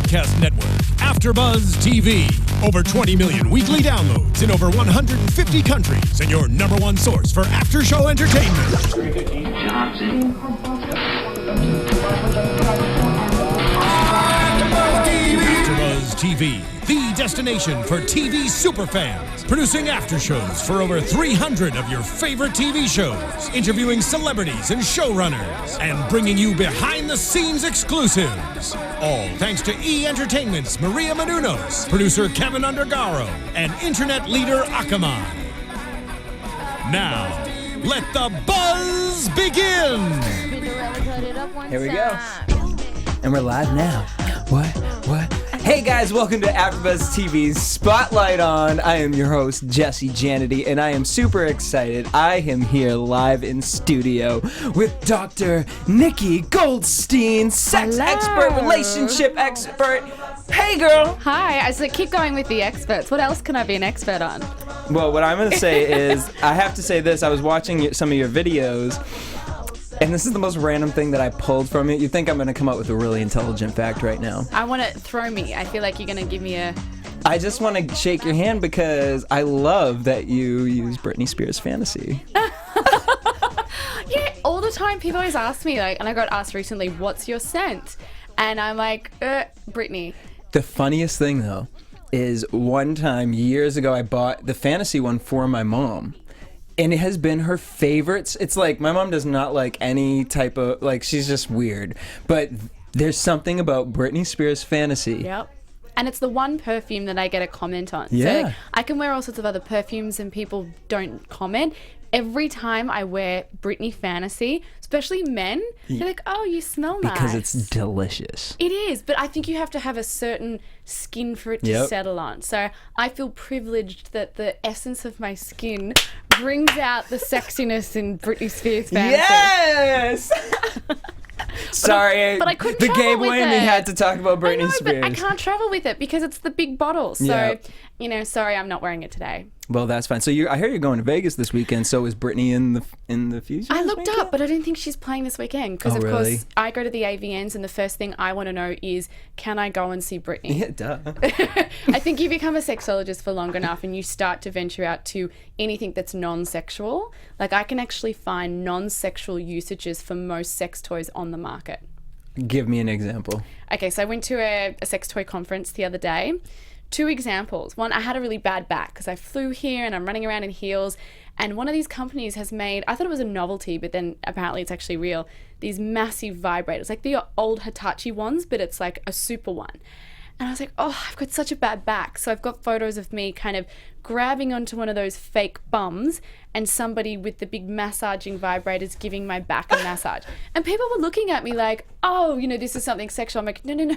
broadcast network, AFTERBUZZ TV. Over 20 million weekly downloads in over 150 countries, and your #1 source for after-show entertainment. AFTERBUZZ TV, the destination for TV superfans, producing after-shows for over 300 of your favorite TV shows, interviewing celebrities and showrunners, and bringing you behind-the-scenes exclusives. All thanks to E! Entertainment's Maria Menounos, producer Kevin Undergaro, and internet leader Akamai. Now, let the buzz begin! Here we go. And we're live now. What? Hey guys, welcome to AFTERBUZZ TV's Spotlight On. I am your host, Jesse Janedy, and I am super excited. I am here live in studio with Dr. Nikki Goldstein, sex expert, relationship expert. Hey girl! Hi, I said keep going with the experts. What else can I be an expert on? Well, what I'm going to say is, I have to say this, I was watching some of your videos, and this is the most random thing that I pulled from it. You think I'm going to come up with a really intelligent fact right now. I want to throw me. I feel like you're going to give me a... I just want to shake your hand because I love that you use Britney Spears fantasy. Yeah, all the time people always ask me, like, and I got asked recently, what's your scent? And I'm like, Britney. The funniest thing, though, is one time years ago I bought the fantasy one for my mom. And it has been her favorites. It's like, my mom does not like any type of, like, she's just weird. But there's something about Britney Spears fantasy. Yep. And it's the one perfume that I get a comment on. Yeah. So I can wear all sorts of other perfumes and people don't comment. Every time I wear Britney Fantasy, especially men, they're like, oh, you smell nice. Because it's delicious. It is, but I think you have to have a certain skin for it to settle on. So I feel privileged that the essence of my skin brings out the sexiness in Britney Spears Fantasy. Yes! Sorry, but I couldn't the travel gay with boy in me it. had to talk about Britney Spears. But I can't travel with it because it's the big bottle. So, sorry, I'm not wearing it today. Well, that's fine. So I hear you're going to Vegas this weekend. So is Britney in the future? I looked up, but I don't think she's playing this weekend because, of really? course, I go to the AVNs, and the first thing I want to know is, can I go and see Britney? Yeah, duh. I think you become a sexologist for long enough, and you start to venture out to anything that's non-sexual. Like, I can actually find non-sexual usages for most sex toys on the market. Give me an example. Okay, so I went to a sex toy conference the other day. 2 examples. One, I had a really bad back because I flew here and I'm running around in heels, and one of these companies has made, I thought it was a novelty, but then apparently it's actually real, these massive vibrators, like the old Hitachi ones, but it's like a super one. And I was like, oh, I've got such a bad back. So I've got photos of me kind of grabbing onto one of those fake bums and somebody with the big massaging vibrators giving my back a massage. And people were looking at me like, oh, this is something sexual. I'm like, no,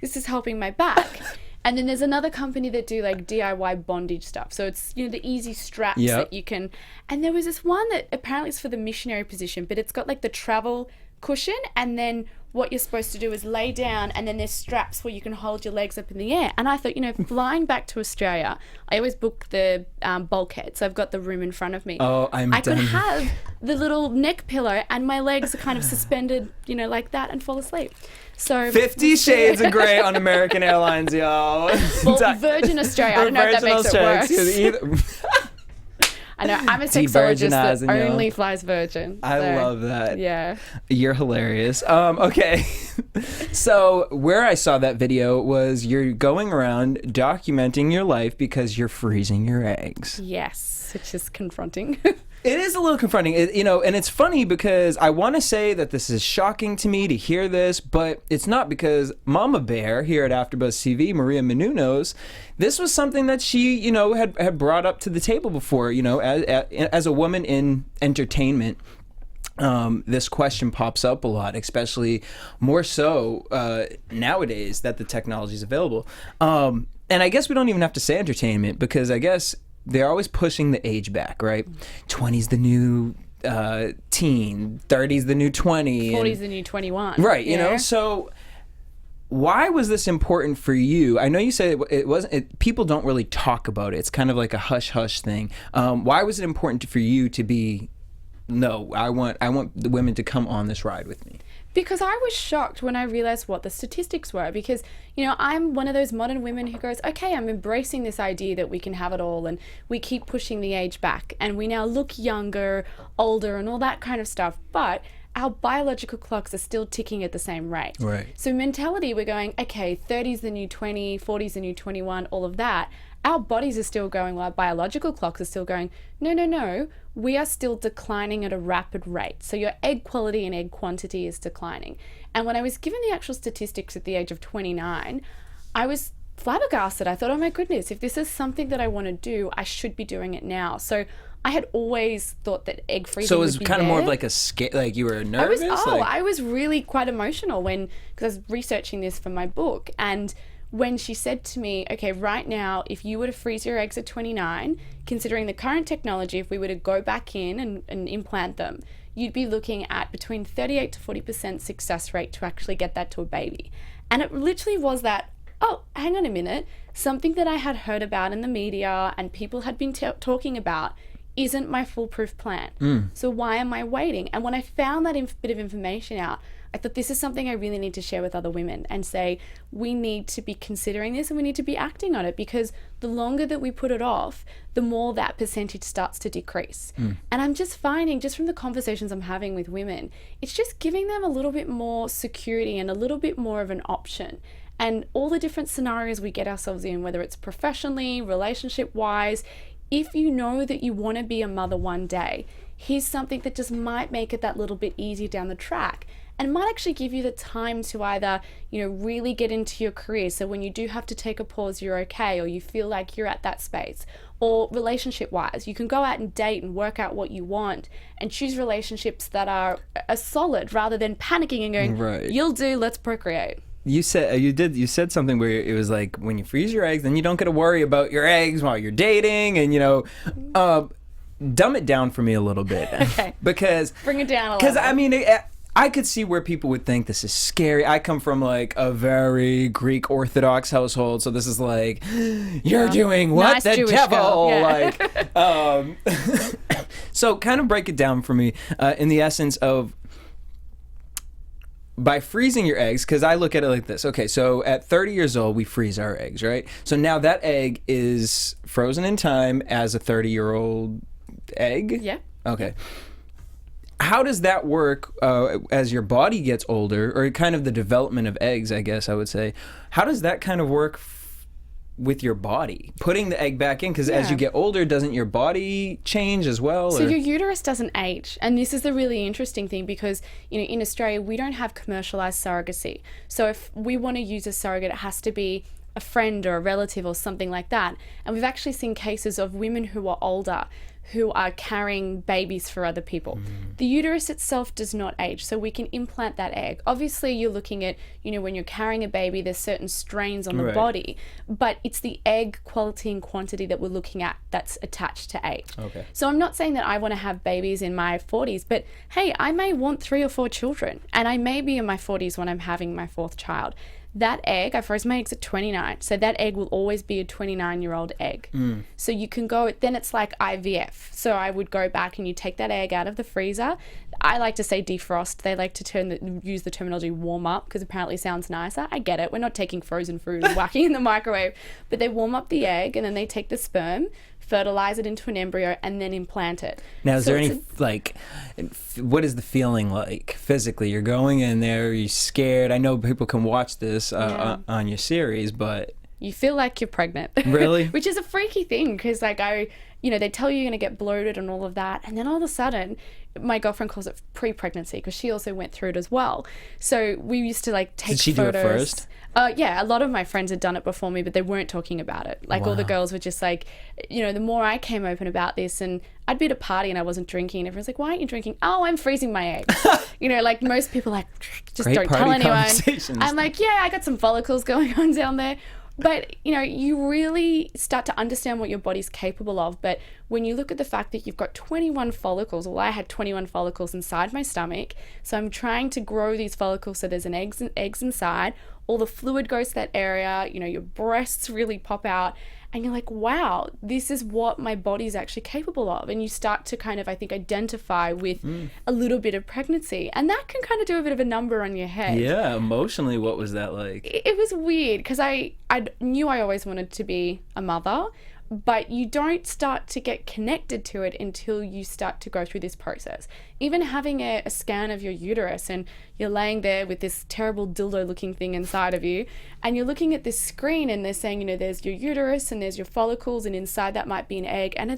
this is helping my back. And then there's another company that do like DIY bondage stuff. So it's, the easy straps that you can. And there was this one that apparently is for the missionary position, but it's got like the travel cushion, and then what you're supposed to do is lay down, and then there's straps where you can hold your legs up in the air. And I thought, flying back to Australia, I always book the bulkhead, so I've got the room in front of me. Oh, I could have the little neck pillow, and my legs are kind of suspended, like that, and fall asleep. So 50 Shades of Grey on American Airlines, y'all. Well, Virgin Australia. I don't know if that makes it worse. I know, I'm a sexologist that only flies Virgin. I love that. Yeah. You're hilarious. Okay. So where I saw that video was you're going around documenting your life because you're freezing your eggs. Yes, which is confronting. It is a little confronting, and it's funny because I want to say that this is shocking to me to hear this, but it's not, because Mama Bear here at AFTERBUZZ TV, Maria Menounos, this was something that she, had brought up to the table before, as a woman in entertainment. This question pops up a lot, especially more so nowadays that the technology is available. And I guess we don't even have to say entertainment, because I guess they're always pushing the age back, right? 20's the new teen, 30's the new 20. 40's the new 21. Right, so why was this important for you? I know you said it wasn't, people don't really talk about it. It's kind of like a hush-hush thing. Why was it important for you to be, no, I want the women to come on this ride with me? Because I was shocked when I realized what the statistics were, because, you know, I'm one of those modern women who goes, okay, I'm embracing this idea that we can have it all, and we keep pushing the age back, and we now look younger, older, and all that kind of stuff. But our biological clocks are still ticking at the same rate. Right. So mentality, we're going, okay, 30's the new 20, 40's the new 21, all of that. Our bodies are still going, well, our biological clocks are still going, no, we are still declining at a rapid rate. So your egg quality and egg quantity is declining. And when I was given the actual statistics at the age of 29, I was flabbergasted. I thought, oh my goodness, if this is something that I want to do, I should be doing it now. So I had always thought that egg freezing So it was would be kind of there. more of like a scare, like you were nervous? I was really quite emotional because I was researching this for my book. And when she said to me, okay, right now, if you were to freeze your eggs at 29, considering the current technology, if we were to go back in and implant them, you'd be looking at between 38 to 40% success rate to actually get that to a baby. And it literally was that, oh, hang on a minute, something that I had heard about in the media and people had been talking about isn't my foolproof plan. So why am I waiting? And when I found that bit of information out, I thought this is something I really need to share with other women and say, we need to be considering this and we need to be acting on it, because the longer that we put it off, the more that percentage starts to decrease. And I'm just finding, just from the conversations I'm having with women, it's just giving them a little bit more security and a little bit more of an option. And all the different scenarios we get ourselves in, whether it's professionally, relationship-wise, if you know that you want to be a mother one day, here's something that just might make it that little bit easier down the track, and might actually give you the time to either, you know, really get into your career. So when you do have to take a pause, you're okay, or you feel like you're at that space. Or relationship-wise, you can go out and date and work out what you want and choose relationships that are solid, rather than panicking and going, Right. You'll do, let's procreate. You said something where it was like, when you freeze your eggs, then you don't get to worry about your eggs while you're dating, and dumb it down for me a little bit. Okay. Because Bring it down a Because level. I mean, I could see where people would think this is scary. I come from like a very Greek Orthodox household, so this is like, you're doing what? Nice The Jewish devil? girl. Yeah. Like, so kind of break it down for me in the essence of, by freezing your eggs, because I look at it like this. Okay, so at 30 years old, we freeze our eggs, right? So now that egg is frozen in time as a 30-year-old egg? Yeah. Okay. How does that work as your body gets older, or kind of the development of eggs, I guess I would say? How does that kind of work with your body? Putting the egg back in, because as you get older, doesn't your body change as well? So your uterus doesn't age. And this is the really interesting thing, because, you know, in Australia, we don't have commercialized surrogacy. So if we want to use a surrogate, it has to be a friend or a relative or something like that. And we've actually seen cases of women who are older who are carrying babies for other people. The uterus itself does not age, so we can implant that egg. Obviously, you're looking at, you know, when you're carrying a baby, there's certain strains on the body, but it's the egg quality and quantity that we're looking at that's attached to age. Okay. So I'm not saying that I want to have babies in my 40s, but hey, I may want 3 or 4 children, and I may be in my 40s when I'm having my 4th child. That egg, I froze my eggs at 29, so that egg will always be a 29-year-old egg. So you can go, then it's like IVF. So I would go back and you take that egg out of the freezer. I like to say defrost. They like to use the terminology warm up, because apparently it sounds nicer. I get it. We're not taking frozen fruit and whacking in the microwave, but they warm up the egg, and then they take the sperm, fertilize it into an embryo, and then implant it. Now, is there any, what is the feeling like physically? You're going in there, you're scared. I know people can watch this on your series, but... You feel like you're pregnant. Really? Which is a freaky thing, because like they tell you you're going to get bloated and all of that, and then all of a sudden, my girlfriend calls it pre-pregnancy, because she also went through it as well. So we used to like take photos. Did she do it first? Yeah, a lot of my friends had done it before me, but they weren't talking about it. Like all the girls were just like, you know, the more I came open about this, and I'd be at a party and I wasn't drinking, and everyone's like, why aren't you drinking? Oh, I'm freezing my eggs. You know, like most people like, just Great don't tell party anyone. conversations. I'm like, yeah, I got some follicles going on down there. But, you know, you really start to understand what your body's capable of. But when you look at the fact that you've got 21 follicles, well, I had 21 follicles inside my stomach. So I'm trying to grow these follicles so there's an eggs inside. All the fluid goes to that area. You know, your breasts really pop out. and you're like, wow, this is what my body's actually capable of. And you start to kind of, I think, identify with a little bit of pregnancy, and that can kind of do a bit of a number on your head. Yeah, emotionally, what was that like? It was weird because I knew I always wanted to be a mother, but you don't start to get connected to it until you start to go through this process. Even having a scan of your uterus, and you're laying there with this terrible dildo looking thing inside of you, and you're looking at this screen and they're saying, there's your uterus and there's your follicles, and inside that might be an egg. And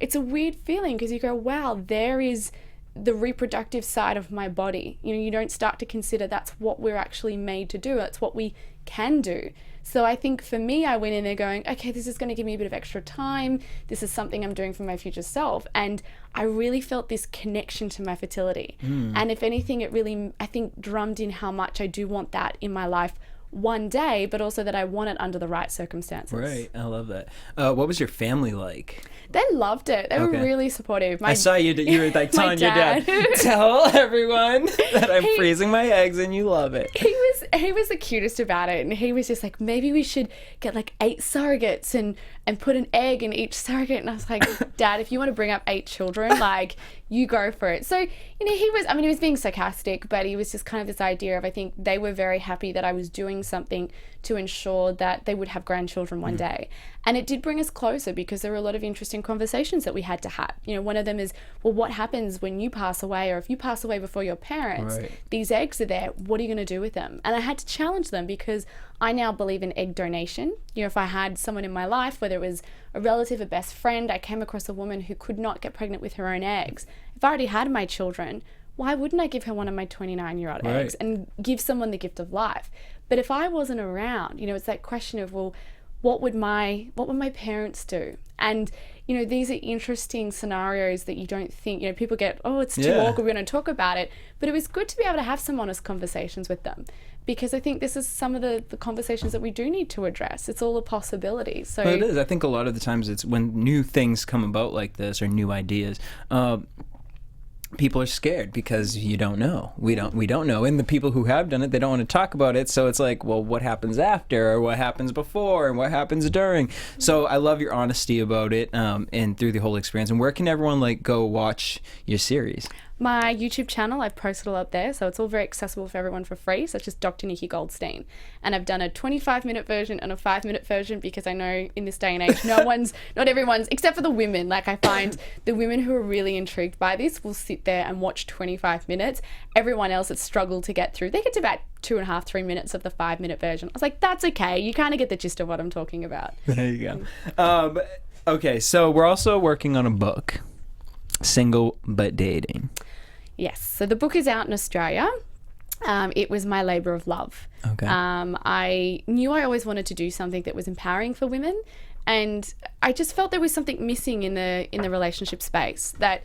it's a weird feeling because you go, wow, there is the reproductive side of my body. You don't start to consider that's what we're actually made to do. That's what we can do. So I think for me, I went in there going, okay, this is going to give me a bit of extra time. This is something I'm doing for my future self. And I really felt this connection to my fertility. And if anything, it really, I think, drummed in how much I do want that in my life one day, but also that I want it under the right circumstances. Right. I love that. What was your family like? They loved it. They were really supportive. I saw you were like telling your dad, tell everyone that I'm freezing my eggs and you love it. He was the cutest about it, and he was just like, maybe we should get like 8 surrogates and put an egg in each surrogate. And I was like, Dad, if you want to bring up 8 children, like, you go for it. So, he was being sarcastic, but he was just kind of this idea of, I think they were very happy that I was doing something to ensure that they would have grandchildren one day. And it did bring us closer because there were a lot of interesting conversations that we had to have. One of them is, well, what happens when you pass away, or if you pass away before your parents, these eggs are there, what are you going to do with them? And I had to challenge them because I now believe in egg donation. If I had someone in my life, whether it was a relative, a best friend, I came across a woman who could not get pregnant with her own eggs. If I already had my children, why wouldn't I give her one of my 29-year-old eggs and give someone the gift of life? But if I wasn't around, it's that question of, well, what would my parents do? And, these are interesting scenarios that you don't think, people get, oh, it's too awkward, we don't talk about it. But it was good to be able to have some honest conversations with them, because I think this is some of the conversations that we do need to address. It's all a possibility. So it is. I think a lot of the times it's when new things come about like this, or new ideas, people are scared because you don't know. We don't know. And the people who have done it, they don't want to talk about it. So it's like, well, what happens after, or what happens before, and what happens during? So I love your honesty about it, and through the whole experience. And where can everyone go watch your series? My YouTube channel, I've posted all up there, so it's all very accessible for everyone for free, such as Dr. Nikki Goldstein. And I've done a 25-minute version and a 5-minute version because I know in this day and age, not everyone's, except for the women. Like, I find the women who are really intrigued by this will sit there and watch 25 minutes. Everyone else that's struggled to get through, they get to about 2.5-3 minutes of the 5-minute version. I was like, that's okay. You kind of get the gist of what I'm talking about. There you go. Okay, so we're also working on a book, Single But Dating. Yes. So the book is out in Australia. It was my labor of love. Okay. I knew I always wanted to do something that was empowering for women, and I just felt there was something missing in the relationship space. That,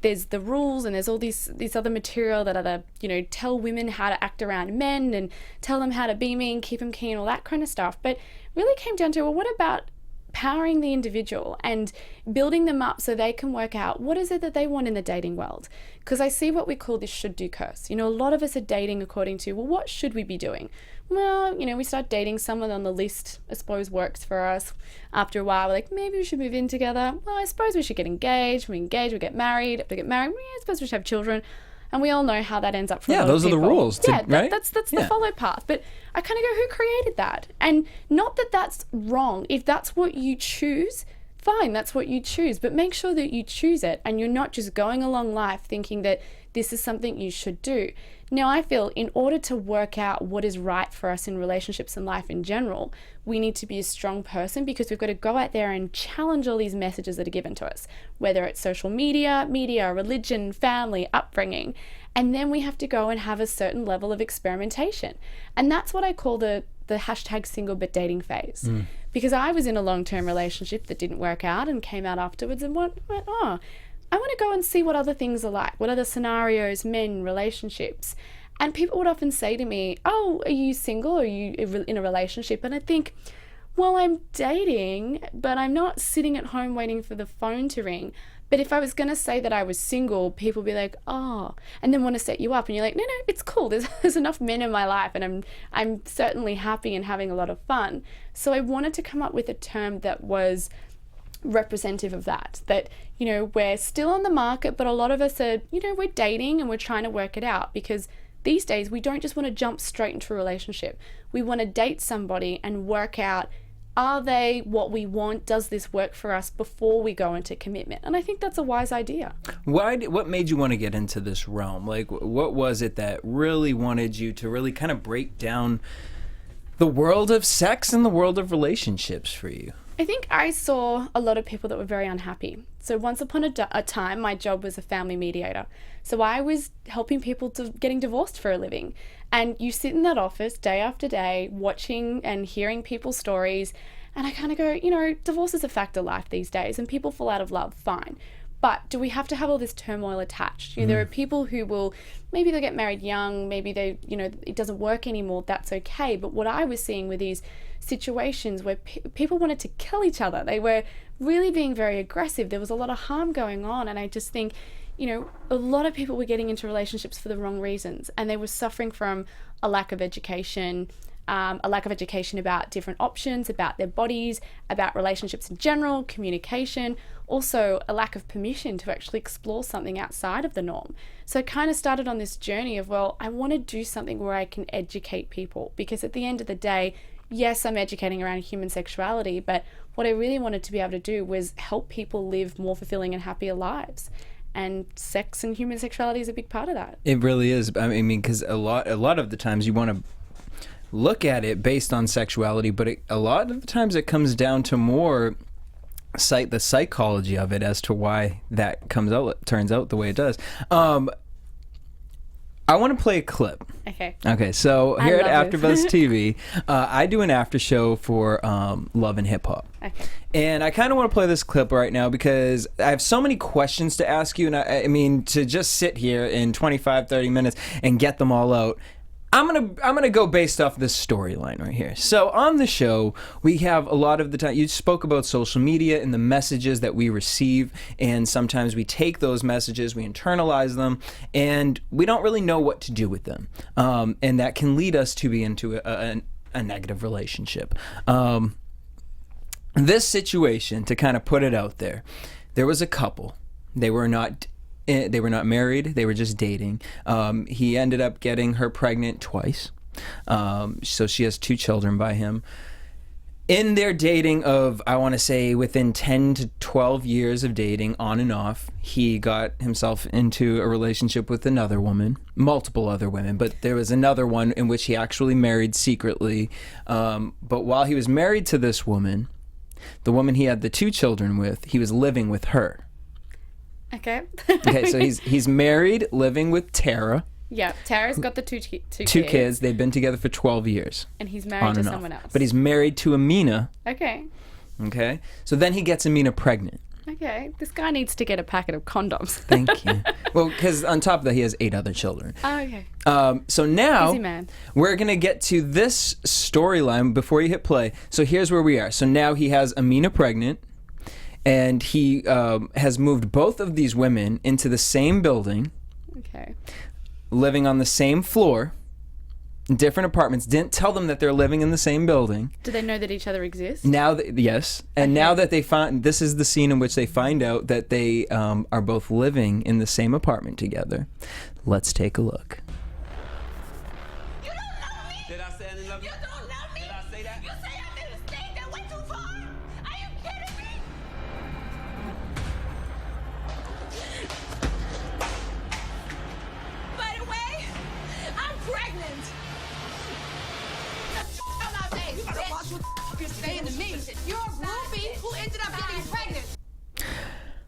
there's the rules and there's all this other material that other, tell women how to act around men and tell them how to be mean, keep them keen, all that kind of stuff. But really came down to, well, what about empowering the individual and building them up so they can work out what is it that they want in the dating world? Because I see what we call this should do curse. A lot of us are dating according to, well, what should we be doing? Well, we start dating someone on the list, I suppose, works for us. After a while, we're like, maybe we should move in together. Well, I suppose we should get engaged. We get married. If we get married, I suppose we should have children. And we all know how that ends up for a lot of those are people. the rules, right? That's the follow path. But I kind of go, who created that? And not that that's wrong. If that's what you choose, fine, that's what you choose. But make sure that you choose it and you're not just going along life thinking that this is something you should do. Now, I feel in order to work out what is right for us in relationships and life in general, we need to be a strong person, because we've got to go out there and challenge all these messages that are given to us, whether it's social media, religion, family, upbringing. And then we have to go and have a certain level of experimentation. And that's what I call the hashtag single but dating phase. Because I was in a long-term relationship that didn't work out and came out afterwards and went, I want to go and see what other things are like, what other scenarios, men, relationships. And people would often say to me, oh, are you single? Are you in a relationship? And I think, well, I'm dating, but I'm not sitting at home waiting for the phone to ring. But if I was going to say that I was single, people would be like, oh, and then want to set you up. And you're like, no, it's cool. There's enough men in my life, and I'm certainly happy and having a lot of fun. So I wanted to come up with a term that was representative of that, we're still on the market, but a lot of us are, we're dating and we're trying to work it out, because these days we don't just want to jump straight into a relationship. We want to date somebody and work out, are they what we want? Does this work for us before we go into commitment? And I think that's a wise idea. What made you want to get into this realm? Like, what was it that really wanted you to really kind of break down the world of sex and the world of relationships for you? I think I saw a lot of people that were very unhappy. So once upon a time, my job was a family mediator. So I was helping people to getting divorced for a living. And you sit in that office day after day, watching and hearing people's stories. And I kind of go, divorce is a fact of life these days, and people fall out of love, fine. But do we have to have all this turmoil attached? There are people who will, maybe they'll get married young, maybe they, it doesn't work anymore, that's okay. But what I was seeing were these situations where people wanted to kill each other. They were really being very aggressive. There was a lot of harm going on. And I just think, a lot of people were getting into relationships for the wrong reasons. And they were suffering from a lack of education, about different options, about their bodies, about relationships in general, communication, also a lack of permission to actually explore something outside of the norm. So I kind of started on this journey of, I want to do something where I can educate people, because at the end of the day, yes, I'm educating around human sexuality, but what I really wanted to be able to do was help people live more fulfilling and happier lives. And sex and human sexuality is a big part of that. It really is. I mean, because a lot of the times you want to look at it based on sexuality, but a lot of the times it comes down to more the psychology of it as to why that turns out the way it does. I want to play a clip. Okay, so here at AFTERBUZZ TV, I do an after show for Love and Hip Hop. Okay. And I kind of want to play this clip right now because I have so many questions to ask you, and I mean, to just sit here in 25, 30 minutes and get them all out, I'm gonna go based off this storyline right here. So on the show, we have a lot of the time, you spoke about social media and the messages that we receive, and sometimes we take those messages, we internalize them, and we don't really know what to do with them. And that can lead us to be into a negative relationship. This situation, to kind of put it out there was a couple. They were not married. They were just dating. He ended up getting her pregnant twice. So she has 2 children by him. In their dating of, I want to say, within 10 to 12 years of dating, on and off, he got himself into a relationship with another woman, multiple other women, but there was another one in which he actually married secretly. But while he was married to this woman, the woman he had the 2 children with, he was living with her. Okay. Okay, so he's married, living with Tara. Yeah, Tara's got the two kids. They've been together for 12 years. And he's married to someone else. But he's married to Amina. Okay. Okay. So then he gets Amina pregnant. Okay. This guy needs to get a packet of condoms. Thank you. Well, because on top of that, he has 8 other children. Oh, okay. So now Busy man. We're going to get to this storyline before you hit play. So here's where we are. So now he has Amina pregnant. And he has moved both of these women into the same building. Okay. Living on the same floor, different apartments. Didn't tell them that they're living in the same building. Do they know that each other exists? Yes. And now that they find, this is the scene in which they find out that they are both living in the same apartment together. Let's take a look. You don't love me. Did I say I didn't love you? You don't love me. Did I say that? You say I'm in a state that went too far. Are you kidding me? By the way, I'm pregnant. Get the my face. You better watch what you're saying to me. You're a groupie who ended up getting pregnant.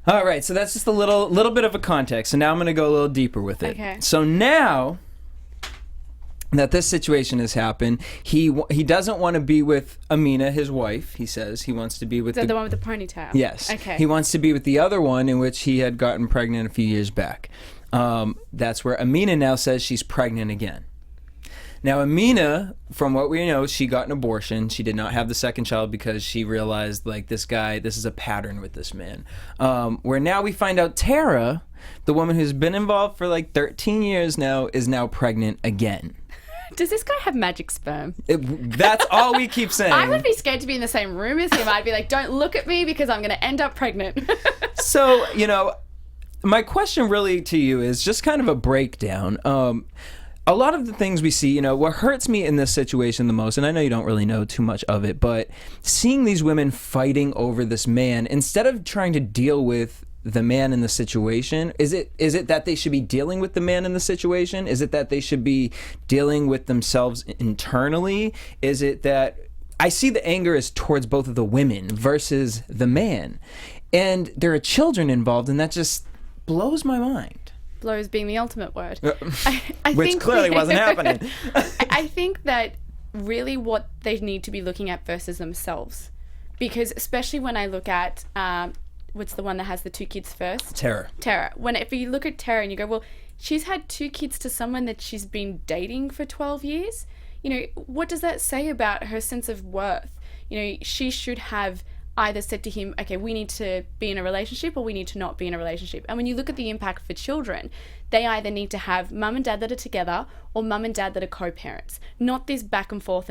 All right, so that's just a little bit of a context. So now I'm going to go a little deeper with it. Okay. So now that this situation has happened, he doesn't want to be with Amina, his wife. He says he wants to be with the one with the ponytail. Yes. Okay. He wants to be with the other one in which he had gotten pregnant a few years back. That's where Amina now says she's pregnant again. Now, Amina, from what we know, she got an abortion. She did not have the second child because she realized, like, this is a pattern with this man. Where now we find out Tara, the woman who's been involved for like 13 years now, is now pregnant again. Does this guy have magic sperm? That's all we keep saying. I would be scared to be in the same room as him. I'd be like, don't look at me because I'm going to end up pregnant. So, my question really to you is just kind of a breakdown. A lot of the things we see, what hurts me in this situation the most, and I know you don't really know too much of it, but seeing these women fighting over this man, instead of trying to deal with the man in the situation, is it that they should be dealing with the man in the situation? Is it that they should be dealing with themselves internally? Is it that I see the anger is towards both of the women versus the man, and there are children involved, and that just blows my mind. Blows being the ultimate word. Which think clearly wasn't happening. I think that really what they need to be looking at first is themselves, because especially when I look at what's the one that has the 2 kids first? Tara. If you look at Tara and you go, well, she's had 2 kids to someone that she's been dating for 12 years. What does that say about her sense of worth? She should have either said to him, okay, we need to be in a relationship or we need to not be in a relationship. And when you look at the impact for children, they either need to have mum and dad that are together or mum and dad that are co-parents, not this back and forth.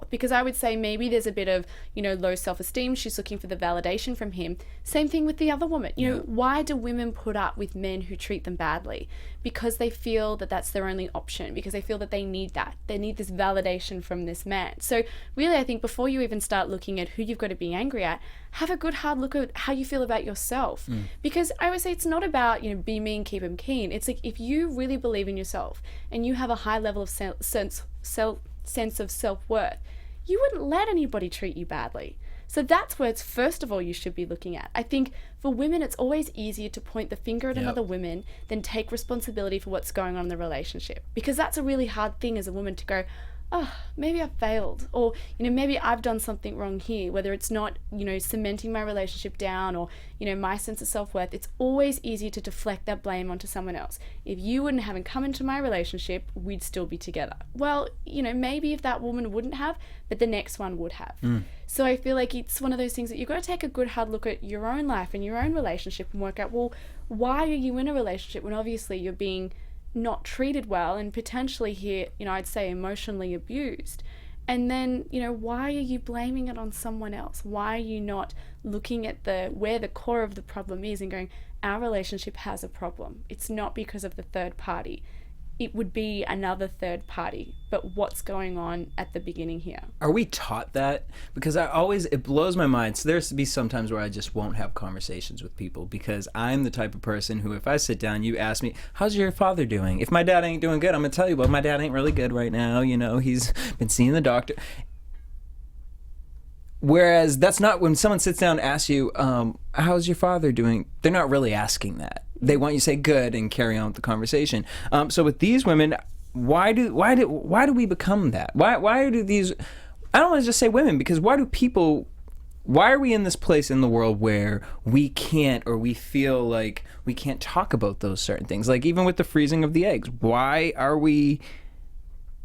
Because I would say maybe there's a bit of, low self-esteem. She's looking for the validation from him. Same thing with the other woman. Why do women put up with men who treat them badly? Because they feel that that's their only option, because they feel that they need that. They need this validation from this man. So really, I think before you even start looking at who you've got to be angry at, have a good hard look at how you feel about yourself. Because I would say it's not about, be mean, keep him keen. It's like if you really believe in yourself and you have a high level of sense of self-worth, you wouldn't let anybody treat you badly. So that's where it's first of all you should be looking at. I think for women, it's always easier to point the finger at another woman than take responsibility for what's going on in the relationship. Because that's a really hard thing as a woman to go, oh, maybe I've failed, or maybe I've done something wrong here, whether it's not cementing my relationship down or my sense of self-worth. It's always easier to deflect that blame onto someone else. If you haven't come into my relationship, we'd still be together. Well, maybe if that woman wouldn't have, but the next one would have. So I feel like it's one of those things that you've got to take a good hard look at your own life and your own relationship and work out, well, why are you in a relationship when obviously you're being not treated well and potentially here, I'd say emotionally abused. And then, why are you blaming it on someone else? Why are you not looking at where the core of the problem is and going, our relationship has a problem. It's not because of the third party. It would be another third party, but what's going on at the beginning here? Are we taught that? Because it blows my mind. So there's to be some times where I just won't have conversations with people because I'm the type of person who, if I sit down, you ask me, how's your father doing? If my dad ain't doing good, I'm going to tell you, well, my dad ain't really good right now. He's been seeing the doctor. Whereas that's not when someone sits down and asks you, how's your father doing? They're not really asking that. They want you to say good and carry on with the conversation. So with these women, why do we become that? Why do these? I don't want to just say women, because why are we in this place in the world where we can't, or we feel like we can't talk about those certain things? Like even with the freezing of the eggs, why are we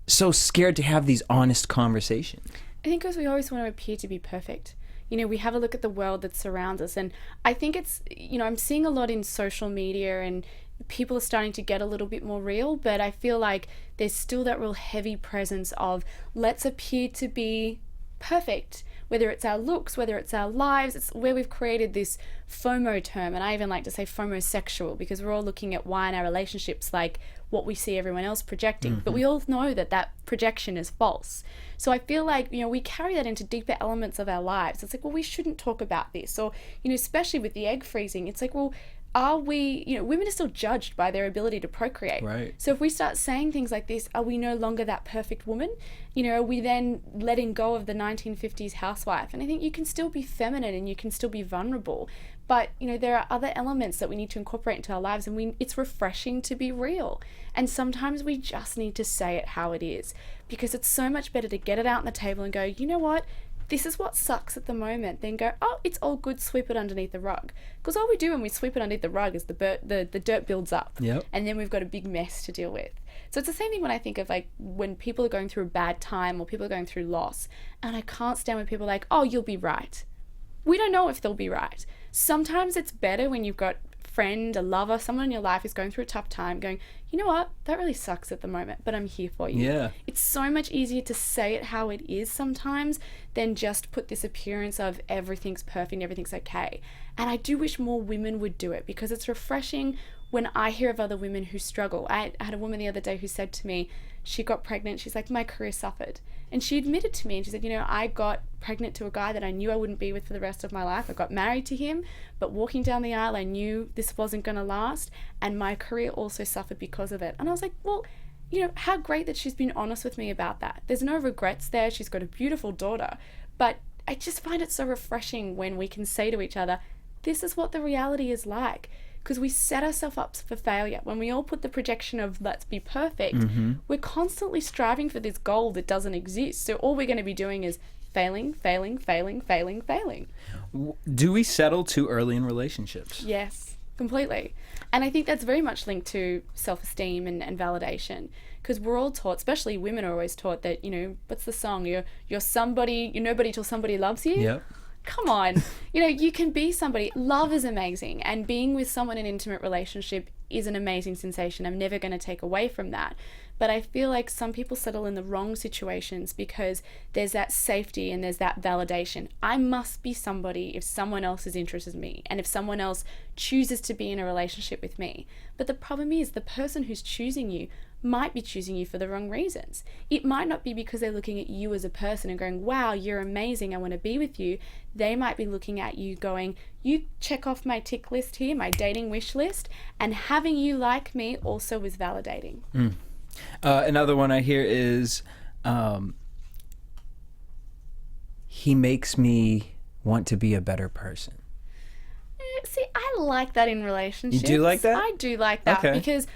so scared to have these honest conversations? I think because we always want to appear to be perfect. We have a look at the world that surrounds us. And I think it's, I'm seeing a lot in social media and people are starting to get a little bit more real, but I feel like there's still that real heavy presence of let's appear to be perfect, whether it's our looks, whether it's our lives. It's where we've created this FOMO term, and I even like to say FOMO sexual, because we're all looking at why in our relationships like what we see everyone else projecting, but we all know that projection is false. So I feel like, we carry that into deeper elements of our lives. It's like, well, we shouldn't talk about this, or, especially with the egg freezing, it's like, well, are we, women are still judged by their ability to procreate. Right. So if we start saying things like this, are we no longer that perfect woman? Are we then letting go of the 1950s housewife? And I think you can still be feminine and you can still be vulnerable. But, there are other elements that we need to incorporate into our lives, and it's refreshing to be real. And sometimes we just need to say it how it is, because it's so much better to get it out on the table and go, you know what? this is what sucks at the moment, then go, oh, it's all good, sweep it underneath the rug. Because all we do when we sweep it underneath the rug is the dirt builds up. Yep. And then we've got a big mess to deal with. So it's the same thing when I think of like when people are going through a bad time or people are going through loss. And I can't stand when people are like, oh, you'll be right. We don't know if they'll be right. Sometimes it's better when you've got a friend, a lover, someone in your life who's going through a tough time going, you know what, that really sucks at the moment, but I'm here for you. Yeah. It's so much easier to say it how it is sometimes than just put this appearance of everything's perfect, everything's okay. And I do wish more women would do it because it's refreshing when I hear of other women who struggle. I had a woman the other day who said to me, she got pregnant, she's like, my career suffered. And she admitted to me, and she said, you know, I got pregnant to a guy that I knew I wouldn't be with for the rest of my life. I got married to him, but walking down the aisle, I knew this wasn't going to last, and my career also suffered because of it. And I was like, well, you know, how great that she's been honest with me about that. There's no regrets there. She's got a beautiful daughter. But I just find it so refreshing when we can say to each other, this is what the reality is like. Because we set ourselves up for failure. When we all put the projection of let's be perfect, we're constantly striving for this goal that doesn't exist. So all we're going to be doing is failing. Do we settle too early in relationships? Yes, completely. And I think that's very much linked to self-esteem and validation. Because we're all taught, especially women are always taught that, you know, what's the song? You're somebody, you're nobody till somebody loves you. Yep. Come on, you know, you can be somebody. Love is amazing, and being with someone in an intimate relationship is an amazing sensation. I'm never going to take away from that. But I feel like some people settle in the wrong situations because there's that safety and there's that validation. I must be somebody if someone else is interested in me and if someone else chooses to be in a relationship with me. But the problem is the person who's choosing you might be choosing you for the wrong reasons. It might not be because they're looking at you as a person and going, wow, you're amazing, I want to be with you. They might be looking at you going, you check off my tick list here, my dating wish list, and having you like me also is validating. Another one I hear is, he makes me want to be a better person. See, I like that in relationships. You do like that? I do like that Okay. because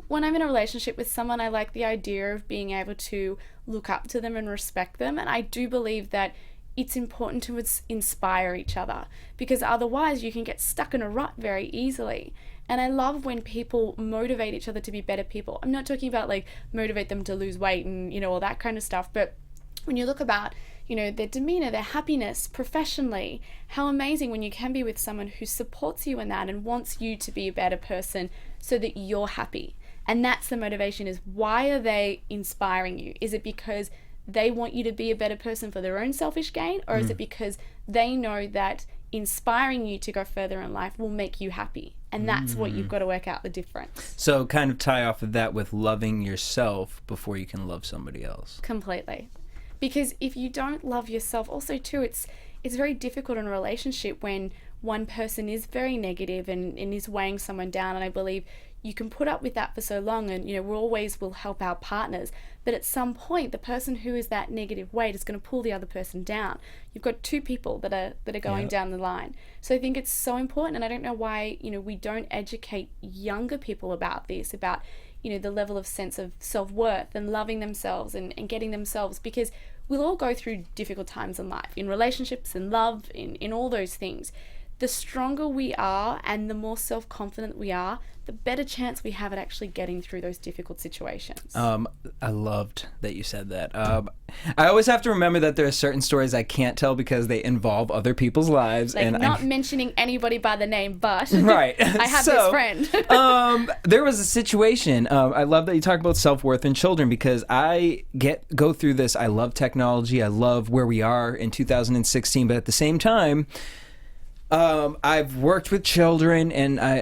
when I'm in a relationship with someone, I like the idea of being able to look up to them and respect them. And I do believe that it's important to inspire each other because otherwise you can get stuck in a rut very easily. And I love when people motivate each other to be better people. I'm not talking about like motivate them to lose weight and, you know, all that kind of stuff. But when you look about, you know, their demeanor, their happiness professionally, how amazing when you can be with someone who supports you in that and wants you to be a better person so that you're happy. And that's the motivation, is why are they inspiring you? Is it because they want you to be a better person for their own selfish gain? Or is it because they know that inspiring you to go further in life will make you happy? And that's what you've got to work out the difference. So kind of tie off of that with loving yourself before you can love somebody else. Completely. Because if you don't love yourself, also too, it's very difficult in a relationship when one person is very negative and is weighing someone down. And I believe you can put up with that for so long, and, you know, we always will help our partners, but at some point the person who is that negative weight is going to pull the other person down. You've got two people that are going down the line. So I think it's so important, and I don't know why, you know, we don't educate younger people about this, about, you know, the level of sense of self-worth and loving themselves and getting themselves, because we'll all go through difficult times in life, in relationships, in love, in all those things. The stronger we are and the more self-confident we are, the better chance we have at actually getting through those difficult situations. I loved that you said that. I always have to remember that there are certain stories I can't tell because they involve other people's lives. Like, and not mentioning anybody by the name, but right. I have this friend. There was a situation. I love that you talk about self-worth in children because I go through this. I love technology. I love where we are in 2016, but at the same time, I've worked with children, and I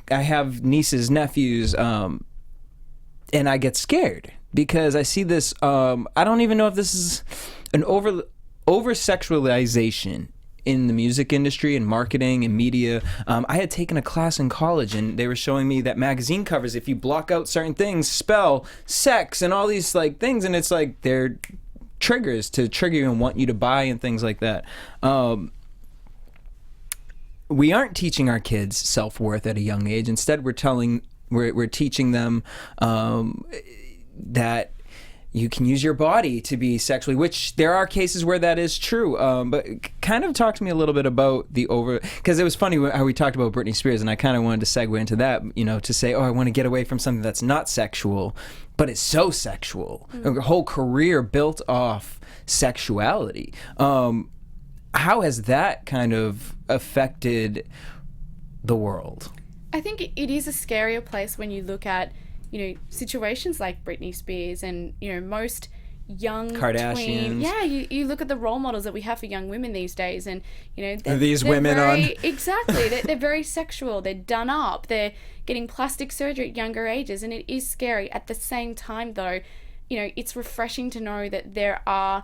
have nieces, nephews, and I get scared because I see this. I don't even know if this is an over sexualization in the music industry and marketing and media. I had taken a class in college, and they were showing me that magazine covers, if you block out certain things, spell sex and all these like things, and it's like they're triggers to trigger you and want you to buy and things like that. We aren't teaching our kids self-worth at a young age. Instead, we're teaching them that, you can use your body to be sexually, which there are cases where that is true. But kind of talk to me a little bit about because it was funny how we talked about Britney Spears, and I kind of wanted to segue into that, to say, I want to get away from something that's not sexual, but it's so sexual. Her whole career built off sexuality. How has that kind of affected the world? I think it is a scarier place when you look at, situations like Britney Spears and, most young Kardashians. You look at the role models that we have for young women these days, and, Exactly. They're very sexual. They're done up. They're getting plastic surgery at younger ages, and it is scary. At the same time, though, it's refreshing to know that there are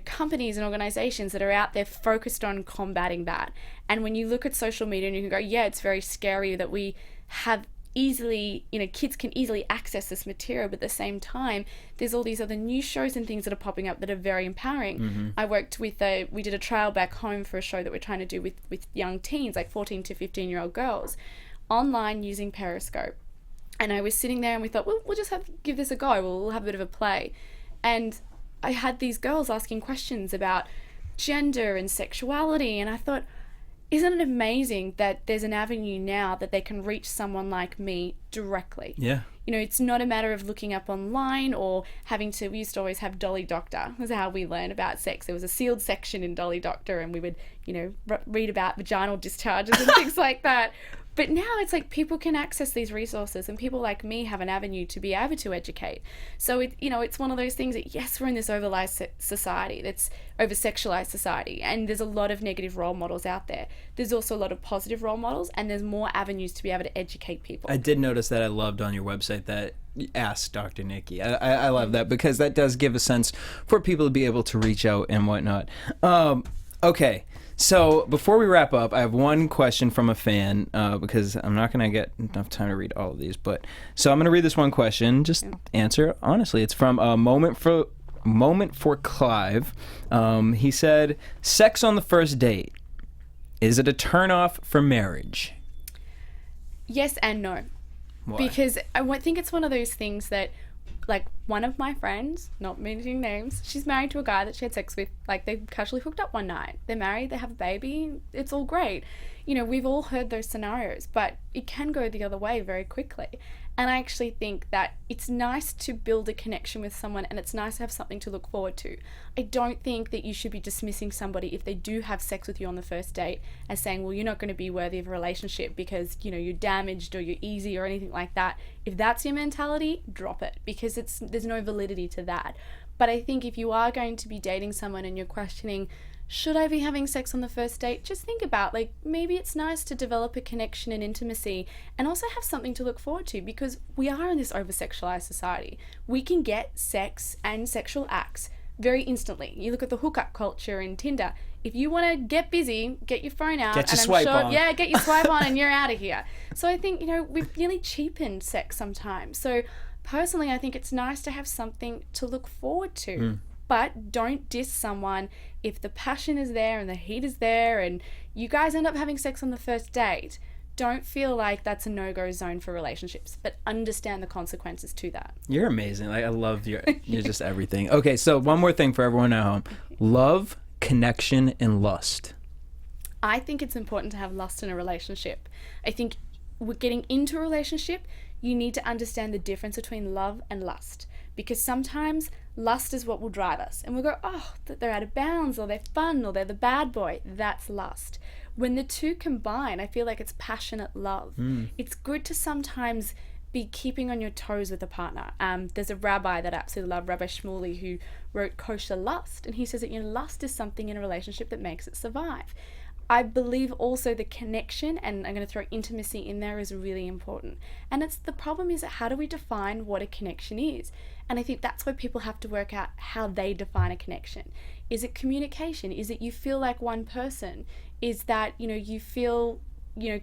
companies and organizations that are out there focused on combating that. And when you look at social media and you can go, it's very scary that we have easily, kids can easily access this material, but at the same time, there's all these other news shows and things that are popping up that are very empowering. I worked with we did a trial back home for a show that we're trying to do with young teens, like 14 to 15-year-old girls, online using Periscope. And I was sitting there and we thought, well, we'll just give this a go. We'll have a bit of a play. And I had these girls asking questions about gender and sexuality, and I thought, isn't it amazing that there's an avenue now that they can reach someone like me directly? Yeah. It's not a matter of looking up online or we used to always have Dolly Doctor. That's how we learn about sex. There was a sealed section in Dolly Doctor, and we would, read about vaginal discharges and things like that. But now it's like people can access these resources, and people like me have an avenue to be able to educate. So it's one of those things that, yes, we're in this society, that's over-sexualized society, and there's a lot of negative role models out there. There's also a lot of positive role models, and there's more avenues to be able to educate people. I did notice that I loved on your website that Ask Dr. Nikki. I love that, because that does give a sense for people to be able to reach out and whatnot. Okay. So before we wrap up, I have one question from a fan, because I'm not going to get enough time to read all of these. So I'm going to read this one question. Just answer honestly. It's from Moment for Clive. He said, sex on the first date, is it a turnoff for marriage? Yes and no. Why? Because I think it's one of those things that, like, one of my friends, not mentioning names, she's married to a guy that she had sex with. Like, they casually hooked up one night. They're married, they have a baby, it's all great. We've all heard those scenarios, but it can go the other way very quickly. And I actually think that it's nice to build a connection with someone, and it's nice to have something to look forward to. I don't think that you should be dismissing somebody if they do have sex with you on the first date as saying, well, you're not going to be worthy of a relationship because, you're damaged or you're easy or anything like that. If that's your mentality, drop it, because there's no validity to that. But I think if you are going to be dating someone and you're questioning, should I be having sex on the first date? Just think about, maybe it's nice to develop a connection and intimacy and also have something to look forward to, because we are in this over-sexualized society. We can get sex and sexual acts very instantly. You look at the hookup culture in Tinder. If you want to get busy, get your phone out. Get your swipe on. Yeah, get your swipe on and you're out of here. So I think, we've nearly cheapened sex sometimes. So personally, I think it's nice to have something to look forward to. But don't diss someone if the passion is there and the heat is there and you guys end up having sex on the first date. Don't feel like that's a no-go zone for relationships, but understand the consequences to that. You're amazing. I love you're just everything. Okay, so one more thing for everyone at home. Love, connection, and lust. I think it's important to have lust in a relationship. I think with getting into a relationship, you need to understand the difference between love and lust, because sometimes lust is what will drive us, and we'll go, oh, they're out of bounds, or they're fun, or they're the bad boy. That's lust. When the two combine, I feel like it's passionate love. It's good to sometimes be keeping on your toes with a partner. There's a rabbi that I absolutely love, Rabbi Shmuley, who wrote Kosher Lust, and he says that lust is something in a relationship that makes it survive. I believe also the connection, and I'm going to throw intimacy in there, is really important. And the problem is that how do we define what a connection is? And I think that's where people have to work out how they define a connection. Is it communication? Is it you feel like one person? Is that, you feel,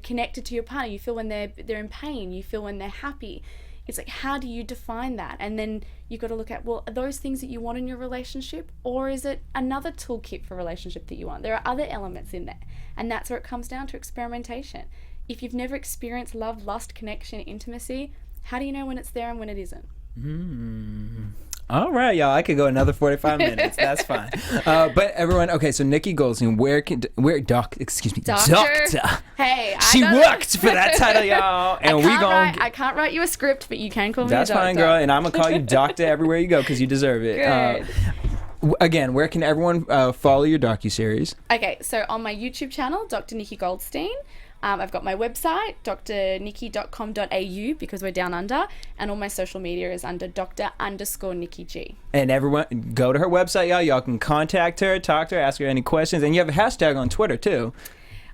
connected to your partner? You feel when they're in pain? You feel when they're happy? It's like, how do you define that? And then you've got to look at, well, are those things that you want in your relationship, or is it another toolkit for a relationship that you want? There are other elements in there, and that's where it comes down to experimentation. If you've never experienced love, lust, connection, intimacy, how do you know when it's there and when it isn't? All right, y'all. I could go another 45 minutes. That's fine. But everyone, okay. So Nikki Goldstein, Doctor. Hey, She worked for that title, y'all. And I can't write you a script, but you can call me a doctor. That's fine, girl. And I'm gonna call you Doctor everywhere you go because you deserve it. Again, where can everyone follow your docuseries? Okay, so on my YouTube channel, Dr. Nikki Goldstein. I've got my website, drnikki.com.au, because we're down under, and all my social media is under Dr._Nikki G. And everyone, go to her website, y'all. Y'all can contact her, talk to her, ask her any questions, and you have a hashtag on Twitter too.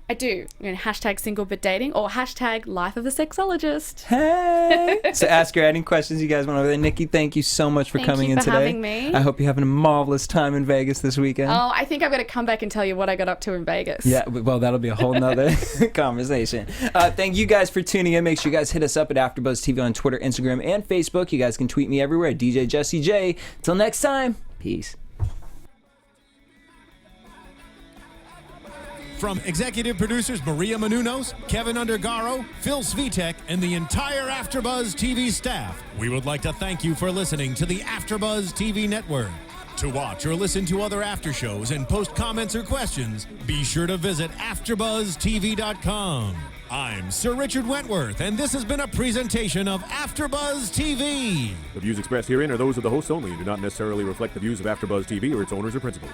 I do. Hashtag single but dating or hashtag life of a sexologist. Hey! So ask her any questions you guys want over there. Nikki, thank you so much for coming in today. Thank you for having me. I hope you're having a marvelous time in Vegas this weekend. Oh, I think I'm going to come back and tell you what I got up to in Vegas. Yeah, well, that'll be a whole nother conversation. Thank you guys for tuning in. Make sure you guys hit us up at AfterBuzz TV on Twitter, Instagram, and Facebook. You guys can tweet me everywhere, DJ Jesse J. Till next time, peace. From executive producers Maria Menounos, Kevin Undergaro, Phil Svitek, and the entire AfterBuzz TV staff, we would like to thank you for listening to the AfterBuzz TV network. To watch or listen to other after shows and post comments or questions, be sure to visit AfterBuzzTV.com. I'm Sir Richard Wentworth, and this has been a presentation of AfterBuzz TV. The views expressed herein are those of the hosts only and do not necessarily reflect the views of AfterBuzz TV or its owners or principals.